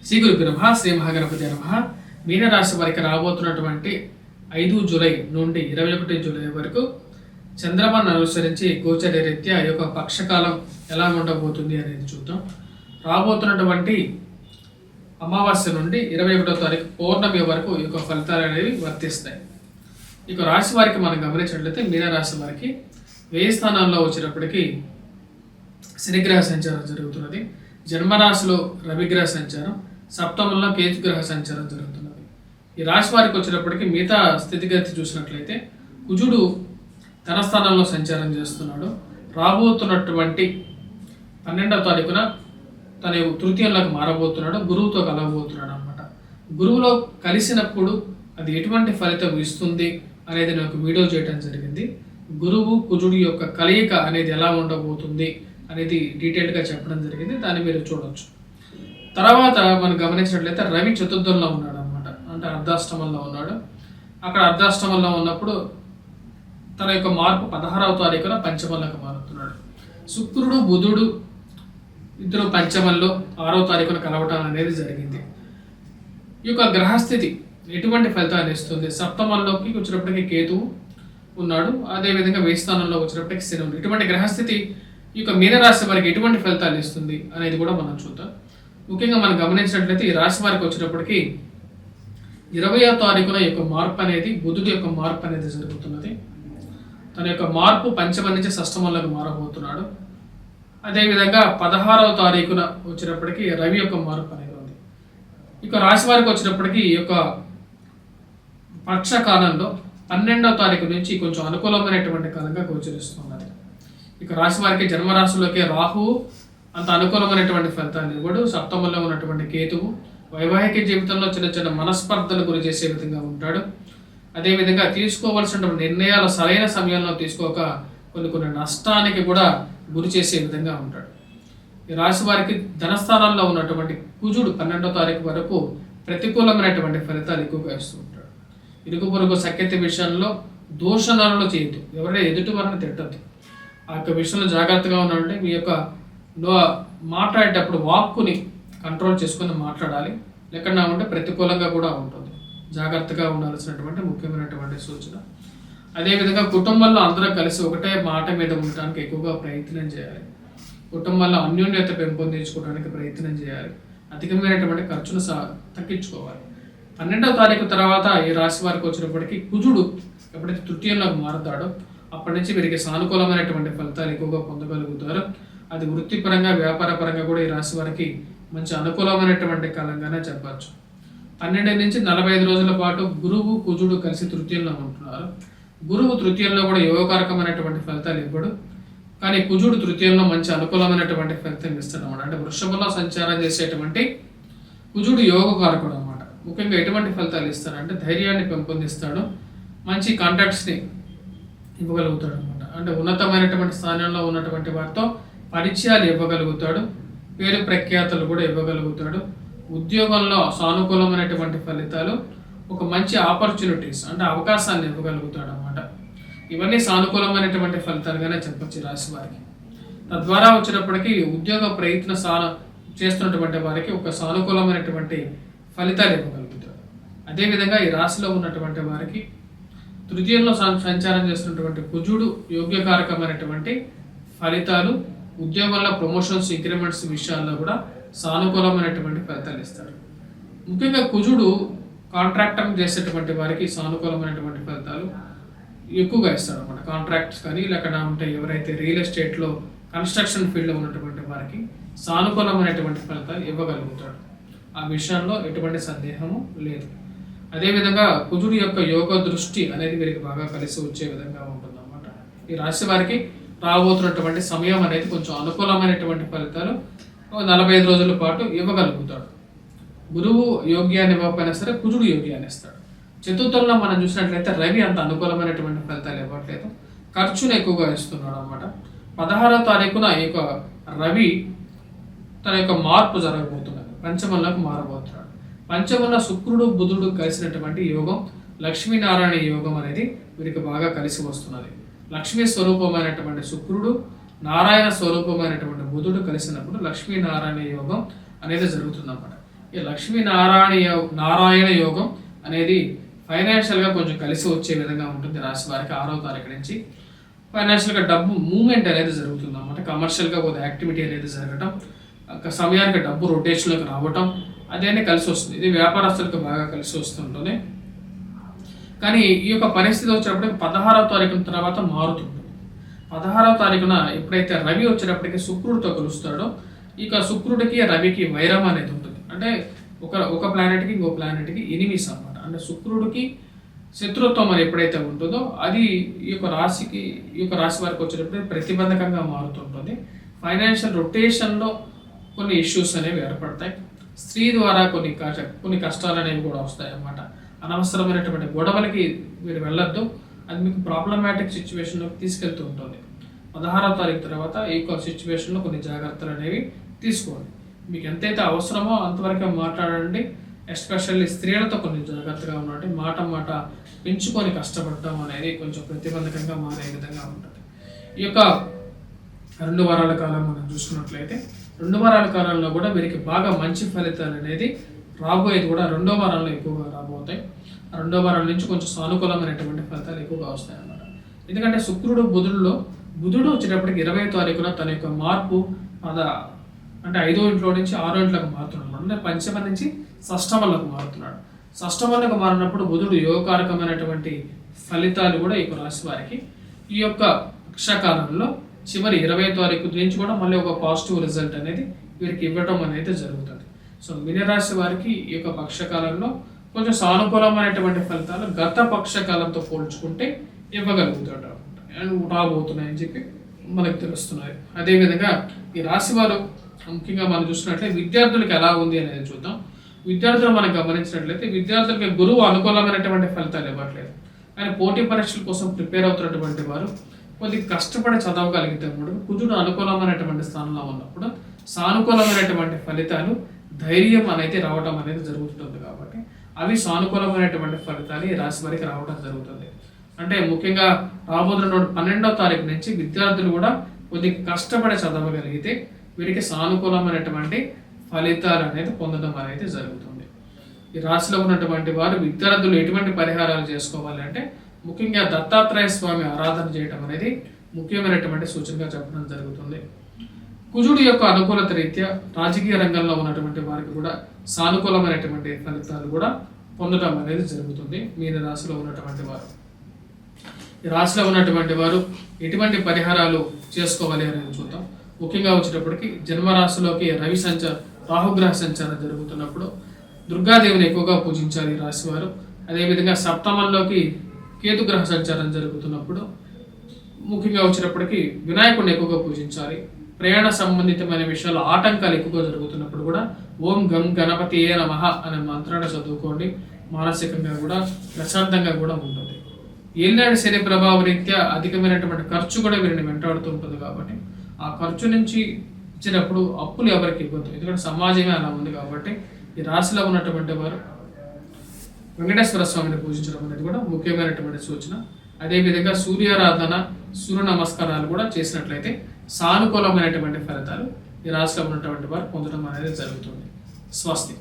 శ్రీ గురుభ్యో నమః. శ్రీ మహాగణపతి నమః. మీనరాశి వారికి రాబోతున్నటువంటి 5 జూలై నుండి 21 జూలై వరకు చంద్రమాన్ని అనుసరించి గోచర రీత్యా ఈ యొక్క పక్షకాలం ఎలా ఉండబోతుంది అనేది చూద్దాం. రాబోతున్నటువంటి అమావాస్య నుండి 21వ తారీఖు పౌర్ణమి వరకు ఈ యొక్క ఫలితాలు అనేవి వర్తిస్తాయి. ఇక రాశి వారికి మనం గమనించినట్లయితే మీనరాశి వారికి 1000 స్థానాల్లో వచ్చినప్పటికీ శనిగ్రహ సంచారం జరుగుతున్నది. జన్మరాశిలో రవిగ్రహ సంచారం, సప్తమంలో కేతుగ్రహ సంచారం జరుగుతున్నది. ఈ రాశి వారికి వచ్చినప్పటికీ మిగతా స్థితిగతి చూసినట్లయితే కుజుడు తన స్థానంలో సంచారం చేస్తున్నాడు. రాబోతున్నటువంటి 12వ తారీఖున తన తృతీయంలోకి మారబోతున్నాడు, గురువుతో కలవబోతున్నాడు అనమాట. గురువులో కలిసినప్పుడు అది ఎటువంటి ఫలితం ఇస్తుంది అనేది నేను ఒక వీడియో చేయడం జరిగింది. గురువు కుజుడి యొక్క కలయిక అనేది ఎలా ఉండబోతుంది అనేది డీటెయిల్గా చెప్పడం జరిగింది, దాన్ని మీరు చూడవచ్చు. తర్వాత మనం గమనించినట్లయితే రవి చతుర్థంలో ఉన్నాడు అనమాట, అంటే అర్ధాష్టమంలో ఉన్నాడు. అక్కడ అర్ధాష్టమంలో ఉన్నప్పుడు తన యొక్క మార్పు 16వ తారీఖున పంచమంలోకి మారుతున్నాడు. శుక్రుడు బుధుడు ఇద్దరు పంచమంలో 6వ తారీఖున కలవటం అనేది జరిగింది. ఈ యొక్క గ్రహస్థితి ఎటువంటి ఫలితాన్ని ఇస్తుంది? సప్తమంలోకి వచ్చినప్పటికీ కేతువు ఉన్నాడు, అదేవిధంగా 1000 స్థానంలో వచ్చినప్పటికీ శని ఉంది. ఇటువంటి గ్రహస్థితి ఈ యొక్క మీనరాశి వారికి ఎటువంటి ఫలితాలు ఇస్తుంది అనేది కూడా మనం చూద్దాం. ముఖ్యంగా మనం గమనించినట్లయితే ఈ రాశి వారికి వచ్చినప్పటికీ 20వ తారీఖున ఈ యొక్క మార్పు అనేది బుధుడి యొక్క మార్పు అనేది జరుగుతున్నది. తన యొక్క మార్పు పంచమం నుంచి షష్టమంలోకి మారబోతున్నాడు. అదేవిధంగా 16వ తారీఖున వచ్చినప్పటికీ రవి యొక్క మార్పు అనేది ఉంది. ఇక రాశి వారికి వచ్చినప్పటికీ ఈ యొక్క పక్షకాలంలో 12వ తారీఖు నుంచి కొంచెం అనుకూలమైనటువంటి కాలంగా గోచరిస్తున్నది. ఇక రాశి వారికి జన్మరాశిలోకి రాహువు అంత అనుకూలమైనటువంటి ఫలితాన్ని ఇవ్వడు. సప్తమంలో ఉన్నటువంటి కేతువు వైవాహిక జీవితంలో చిన్న చిన్న మనస్పర్ధలు గురి చేసే విధంగా ఉంటాడు. అదేవిధంగా తీసుకోవాల్సినటువంటి నిర్ణయాలు సరైన సమయంలో తీసుకోక కొన్ని నష్టానికి కూడా గురి చేసే విధంగా ఉంటాడు. ఈ రాశి వారికి ధనస్థానాల్లో ఉన్నటువంటి కుజుడు 12వ తారీఖు వరకు ప్రతికూలమైనటువంటి ఫలితాలు ఎక్కువగా ఇస్తూ ఉంటాడు. ఇరుగు పొరుగు సఖ్యత విషయంలో దూషణలు చేయొద్దు, ఎవరైనా ఎదుటి వారిని తిట్టద్దు. ఆ యొక్క విషయంలో జాగ్రత్తగా ఉండాలంటే మీ యొక్క మాట్లాడేటప్పుడు వాక్కుని కంట్రోల్ చేసుకుని మాట్లాడాలి, లేకుండా ఉంటే ప్రతికూలంగా కూడా ఉంటుంది. జాగ్రత్తగా ఉండాల్సినటువంటి ముఖ్యమైనటువంటి సూచన. అదేవిధంగా కుటుంబంలో అందరూ కలిసి ఒకటే మాట మీద ఉండటానికి ఎక్కువగా ప్రయత్నం చేయాలి. కుటుంబంలో అన్యోన్యత పెంపొందించుకోవడానికి ప్రయత్నం చేయాలి. అధికమైనటువంటి ఖర్చును తగ్గించుకోవాలి. 12వ తారీఖు తర్వాత ఈ రాశి వారికి వచ్చినప్పటికీ కుజుడు ఎప్పుడైతే తృతీయంలోకి మారుతాడో అప్పటి నుంచి వీరికి సానుకూలమైనటువంటి ఫలితాలు ఎక్కువగా పొందగలుగుతారు. అది వృత్తిపరంగా వ్యాపారపరంగా కూడా ఈ రాశి వారికి మంచి అనుకూలమైనటువంటి కాలంగానే చెప్పచ్చు. 12 నుంచి 45 రోజుల పాటు గురువు కుజుడు కలిసి తృతీయంలో ఉంటున్నారు. గురువు తృతీయంలో కూడా యోగకారకమైనటువంటి ఫలితాలు ఇవ్వడు, కానీ కుజుడు తృతీయంలో మంచి అనుకూలమైనటువంటి ఫలితం ఇస్తాడు అనమాట. అంటే వృషభంలో సంచారం చేసేటువంటి కుజుడు యోగకారకుడు అనమాట. ముఖ్యంగా ఎటువంటి ఫలితాలు ఇస్తాడంటే ధైర్యాన్ని పెంపొందిస్తాడు, మంచి కాంటాక్ట్స్ని ఇవ్వగలుగుతాడు అనమాట. అంటే ఉన్నతమైనటువంటి స్థానంలో ఉన్నటువంటి వారితో పరిచయాలు ఇవ్వగలుగుతాడు, పేరు ప్రఖ్యాతలు కూడా ఇవ్వగలుగుతాడు. ఉద్యోగంలో సానుకూలమైనటువంటి ఫలితాలు, ఒక మంచి ఆపర్చునిటీస్ అంటే అవకాశాన్ని ఇవ్వగలుగుతాడు అనమాట. ఇవన్నీ సానుకూలమైనటువంటి ఫలితాలుగానే చెప్పచ్చు రాశి వారికి. తద్వారా వచ్చినప్పటికీ ఉద్యోగ ప్రయత్న చేస్తున్నటువంటి వారికి ఒక సానుకూలమైనటువంటి ఫలితాలు ఇవ్వగలుగుతాడు. అదేవిధంగా ఈ రాశిలో ఉన్నటువంటి వారికి తృతీయంలో సంచారం చేస్తున్నటువంటి కుజుడు యోగ్యకారకమైనటువంటి ఫలితాలు, ఉద్యోగంలో ప్రమోషన్స్ ఇంక్రిమెంట్స్ విషయాల్లో కూడా సానుకూలమైనటువంటి ఫలితాలు ఇస్తాడు. ముఖ్యంగా కుజుడు కాంట్రాక్టర్ చేసేటువంటి వారికి సానుకూలమైనటువంటి ఫలితాలు ఎక్కువగా ఇస్తాడు అనమాట. కాంట్రాక్ట్స్ కానీ లేకుండా ఉంటే ఎవరైతే రియల్ ఎస్టేట్లో కన్స్ట్రక్షన్ ఫీల్డ్లో ఉన్నటువంటి వారికి సానుకూలమైనటువంటి ఫలితాలు ఇవ్వగలుగుతాడు. ఆ విషయంలో ఎటువంటి సందేహము లేదు. అదేవిధంగా కుజుడి యొక్క యోగ దృష్టి అనేది వీరికి బాగా కలిసి వచ్చే విధంగా ఉంటుంది అన్నమాట. ఈ రాశి వారికి రాబోతున్నటువంటి సమయం అనేది కొంచెం అనుకూలమైనటువంటి ఫలితాలు 45 రోజుల పాటు ఇవ్వగలుగుతాడు. గురువు యోగ్యాన్ని ఇవ్వకపోయినా సరే కుజుడు యోగ్యాన్ని ఇస్తాడు. చతుర్థంలో మనం చూసినట్లయితే రవి అంత అనుకూలమైనటువంటి ఫలితాలు ఇవ్వట్లేదు, ఖర్చును ఎక్కువగా ఇస్తున్నాడు అనమాట. 16వ తారీఖున ఈ యొక్క రవి తన యొక్క మార్పు జరగబోతున్నది, పంచమంలోకి మారబోతున్నాడు. పంచమంలో శుక్రుడు బుధుడు కలిసినటువంటి యోగం లక్ష్మీనారాయణ యోగం అనేది వీరికి బాగా కలిసి వస్తున్నది. లక్ష్మీ స్వరూపమైనటువంటి శుక్రుడు, నారాయణ స్వరూపమైనటువంటి బుధుడు కలిసినప్పుడు లక్ష్మీనారాయణ యోగం అనేది జరుగుతుందన్నమాట. ఈ నారాయణ యోగం అనేది ఫైనాన్షియల్గా కొంచెం కలిసి వచ్చే విధంగా ఉంటుంది రాశి వారికి 6వ తారీఖు నుంచి. ఫైనాన్షియల్గా డబ్బు మూవ్మెంట్ అనేది జరుగుతుంది అన్నమాట. కమర్షియల్గా కొద్ది యాక్టివిటీ అనేది జరగటం, సమయానికి డబ్బు రొటేషన్లోకి రావటం అదేనే కలిసి వస్తుంది. ఇది వ్యాపారస్తులకు బాగా కలిసి వస్తుంటుంది. కానీ ఈ యొక్క పరిస్థితి వచ్చేటప్పటికి 16వ తారీఖున తర్వాత మారుతుంది. 16వ తారీఖున ఎప్పుడైతే రవి వచ్చేటప్పటికి శుక్రుడితో కలుస్తాడో, ఇక శుక్రుడికి రవికి వైరం అనేది ఉంటుంది. అంటే ఒక ప్లానెట్కి ఇంకో ప్లానెట్కి ఎనిమిస్ అన్నమాట. అంటే శుక్రుడికి శత్రుత్వం అని ఎప్పుడైతే ఉంటుందో అది ఈ యొక్క రాశి వారికి వచ్చేటప్పుడు ప్రతిబంధకంగా మారుతుంటుంది. ఫైనాన్షియల్ రొటేషన్లో కొన్ని ఇష్యూస్ అనేవి ఏర్పడతాయి. స్త్రీ ద్వారా కొన్ని కష్టాలు అనేవి కూడా వస్తాయి అన్నమాట. అనవసరమైనటువంటి గొడవలకి మీరు వెళ్ళొద్దు, అది మీకు ప్రాబ్లమాటిక్ సిచ్యువేషన్లోకి తీసుకెళ్తూ ఉంటుంది. 16వ తారీఖు తర్వాత ఈ యొక్క సిచ్యువేషన్లో కొన్ని జాగ్రత్తలు అనేవి తీసుకోండి. మీకు ఎంతైతే అవసరమో అంతవరకే మాట్లాడండి. ఎస్పెషల్లీ స్త్రీలతో కొన్ని జాగ్రత్తగా ఉండండి. మాట పెంచుకొని కష్టపడడం అనేది కొంచెం ప్రతిబంధకంగా మారే విధంగా ఉంటుంది. ఈ యొక్క 2 వారాల కాలం మనం చూసుకున్నట్లయితే 2 వారాల కాలంలో కూడా వీరికి బాగా మంచి ఫలితాలు అనేది రాబోయేది కూడా 2వ వారంలో ఎక్కువగా రాబోతాయి. 2వ వారం నుంచి కొంచెం సానుకూలమైనటువంటి ఫలితాలు ఎక్కువగా వస్తాయి అన్నమాట. ఎందుకంటే బుధుడు వచ్చేటప్పటికి 20వ తారీఖున తన యొక్క మార్పు అంటే 5వ ఇంట్లో నుంచి 6వ ఇంట్లోకి మారుతున్నాడు. అంటే పంచమ నుంచి షష్టమంలోకి మారుతున్నాడు. షష్టమంలోకి మారినప్పుడు బుధుడు యోగకారకమైనటువంటి ఫలితాలు కూడా ఈ రాశి వారికి ఈ యొక్క పక్షకాలంలో చివరి 20వ తారీఖు నుంచి కూడా మళ్ళీ ఒక పాజిటివ్ రిజల్ట్ అనేది వీరికి ఇవ్వటం అనేది జరుగుతుంది. సో మీనరాశి వారికి ఈ యొక్క పక్షకాలంలో కొంచెం సానుకూలమైనటువంటి ఫలితాలు గత పక్షకాలంతో పోల్చుకుంటే ఇవ్వగలుగుతాడు అండ్ రాబోతున్నాయని చెప్పి మనకు తెలుస్తున్నాయి. అదేవిధంగా ఈ రాశి వారు ముఖ్యంగా మనం చూసినట్లయితే విద్యార్థులకు ఎలా ఉంది అనేది చూద్దాం. విద్యార్థులు మనం గమనించినట్లయితే విద్యార్థులకి గురువు అనుకూలమైనటువంటి ఫలితాలు ఇవ్వట్లేదు. కానీ పోటీ పరీక్షల కోసం ప్రిపేర్ అవుతున్నటువంటి వారు కొద్దిగా కష్టపడి చదవగలిగితే కూడా కుజుడు అనుకూలమైనటువంటి స్థానంలో ఉన్నప్పుడు సానుకూలమైనటువంటి ఫలితాలు ధైర్యం అనేది రావడం అనేది జరుగుతుంది. కాబట్టి అవి సానుకూలమైనటువంటి ఫలితాలు ఈ రాశి వారికి రావడం జరుగుతుంది. అంటే ముఖ్యంగా రాబోతున్న 12వ తారీఖు నుంచి విద్యార్థులు కూడా కొద్దిగా కష్టపడి చదవగలిగితే వీరికి సానుకూలమైనటువంటి ఫలితాలు అనేది పొందడం అనేది జరుగుతుంది. ఈ రాశిలో ఉన్నటువంటి వారు విద్యార్థులు ఎటువంటి పరిహారాలు చేసుకోవాలి అంటే ముఖ్యంగా దత్తాత్రేయ స్వామి ఆరాధన చేయడం అనేది ముఖ్యమైనటువంటి సూచనగా చెప్పడం జరుగుతుంది. కుజుడు యొక్క అనుకూలత రీత్యా రాజకీయ రంగంలో ఉన్నటువంటి వారికి కూడా సానుకూలమైనటువంటి ఫలితాలు కూడా పొందడం అనేది జరుగుతుంది. మీన రాశిలో ఉన్నటువంటి వారు ఈ రాశిలో ఉన్నటువంటి వారు ఎటువంటి పరిహారాలు చేసుకోవాలి అనేది చూద్దాం. ముఖ్యంగా వచ్చేటప్పటికి జన్మరాశిలోకి రాహుగ్రహ సంచారం జరుగుతున్నప్పుడు దుర్గాదేవిని ఎక్కువగా పూజించాలి ఈ రాశి వారు. అదేవిధంగా సప్తమంలోకి కేతుగ్రహ సంచారం జరుగుతున్నప్పుడు ముఖ్యంగా వచ్చేటప్పటికి వినాయకుడిని ఎక్కువగా పూజించాలి. ప్రయాణ సంబంధితమైన విషయాలు ఆటంకాలు ఎక్కువగా జరుగుతున్నప్పుడు కూడా ఓం గం గణపతియే నమః అనే మంత్రాన్ని చదువుకోండి. మానసికంగా కూడా ప్రశాంతంగా కూడా ఉంటుంది. ఏలినాటి శని ప్రభావ రీత్యా అధికమైనటువంటి ఖర్చు కూడా వీరిని వెంటాడుతూ ఉంటుంది. కాబట్టి ఆ ఖర్చు నుంచి ఇచ్చినప్పుడు అప్పులు ఎవరికి ఇవ్వద్దు, ఎందుకంటే సమాజమే అలా ఉంది. కాబట్టి ఈ రాశిలో ఉన్నటువంటి వారు వెంకటేశ్వర స్వామిని పూజించడం అనేది కూడా ముఖ్యమైనటువంటి సూచన. అదేవిధంగా సూర్యారాధన, సూర్య నమస్కారాలు కూడా చేసినట్లయితే సానుకూలమైనటువంటి ఫలితాలు ఈ రాశిలో ఉన్నటువంటి వారు పొందడం అనేది జరుగుతుంది. స్వస్తి.